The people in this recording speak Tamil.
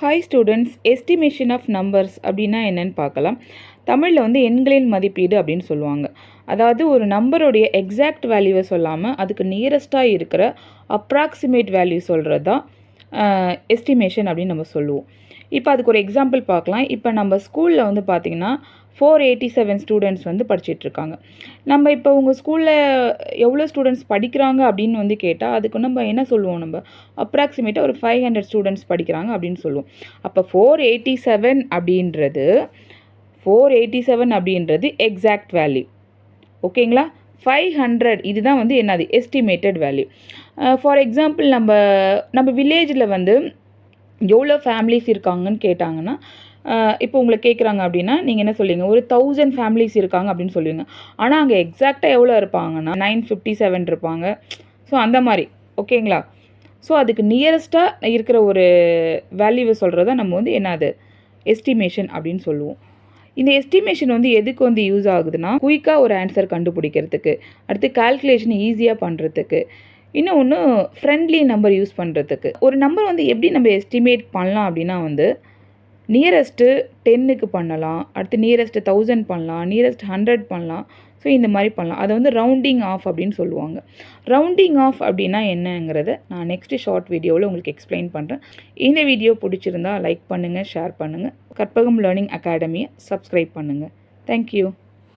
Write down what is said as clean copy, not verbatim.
Hi students, estimation of numbers அப்படின்னா என்னன்னு பார்க்கலாம். தமிழில் வந்து எண்களின் மதிப்பீடு அப்படின்னு சொல்லுவாங்க. அதாவது ஒரு நம்பருடைய எக்ஸாக்ட் வேல்யூவை சொல்லாமல் அதுக்கு நியரஸ்ட்டாக இருக்கிற அப்ராக்சிமேட் வேல்யூ சொல்கிறது தான் எஸ்டிமேஷன் அப்படின்னு நம்ம சொல்லுவோம். இப்போ அதுக்கு ஒரு எக்ஸாம்பிள் பார்க்கலாம். இப்போ நம்ம ஸ்கூலில் வந்து பார்த்திங்கன்னா 487 ஸ்டூடெண்ட்ஸ் வந்து படிச்சிட்ருக்காங்க. நம்ம இப்போ உங்கள் ஸ்கூலில் எவ்வளோ ஸ்டூடெண்ட்ஸ் படிக்கிறாங்க அப்படின்னு வந்து கேட்டால் அதுக்கு நம்ம என்ன சொல்லுவோம், நம்ம அப்ராக்சிமேட்டாக ஒரு 500 ஸ்டூடெண்ட்ஸ் படிக்கிறாங்க அப்படின்னு சொல்லுவோம். அப்போ 487 அப்படின்றது எக்ஸாக்ட் வேல்யூ. ஓகேங்களா? 500 இதுதான் வந்து என்னது எஸ்டிமேட்டட் வேல்யூ. ஃபார் எக்ஸாம்பிள் நம்ம வில்லேஜில் வந்து எவ்வளோ ஃபேமிலிஸ் இருக்காங்கன்னு கேட்டாங்கன்னா, இப்போ உங்களை கேட்குறாங்க அப்படின்னா நீங்கள் என்ன சொல்லுவீங்க, ஒரு 1000 ஃபேமிலிஸ் இருக்காங்க அப்படின்னு சொல்லுவீங்க. ஆனால் அங்கே எக்ஸாக்டாக எவ்வளோ இருப்பாங்கன்னா 957 இருப்பாங்க. ஸோ அந்த மாதிரி. ஓகேங்களா? ஸோ அதுக்கு நியரஸ்ட்டாக இருக்கிற ஒரு வேல்யூவை சொல்கிறத நம்ம வந்து என்னது எஸ்டிமேஷன் அப்படின்னு சொல்லுவோம். இந்த எஸ்டிமேஷன் வந்து எதுக்கு வந்து யூஸ் ஆகுதுன்னா, குயிக்காக ஒரு ஆன்சர் கண்டுபிடிக்கிறதுக்கு, அடுத்து கால்குலேஷன் ஈஸியாக பண்ணுறதுக்கு, இன்னொன்று ஃப்ரெண்ட்லி நம்பர் யூஸ் பண்ணுறதுக்கு. ஒரு நம்பர் வந்து எப்படி நம்ம எஸ்டிமேட் பண்ணலாம் அப்படின்னா வந்து நியரஸ்ட்டு 10க்கு பண்ணலாம், அடுத்து நியரஸ்ட்டு 1000 பண்ணலாம், நியரஸ்ட் 100 பண்ணலாம். ஸோ இந்த மாதிரி பண்ணலாம். அதை வந்து ரவுண்டிங் ஆஃப் அப்படின்னு சொல்லுவாங்க. ரவுண்டிங் ஆஃப் அப்படின்னா என்னங்கிறத நான் நெக்ஸ்ட்டு ஷார்ட் வீடியோவில் உங்களுக்கு எக்ஸ்பிளைன் பண்ணுறேன். இந்த வீடியோ பிடிச்சிருந்தா லைக் பண்ணுங்கள், ஷேர் பண்ணுங்கள். கற்பகம் லேர்னிங் அகாடமியை சப்ஸ்கிரைப் பண்ணுங்கள். தேங்க்யூ.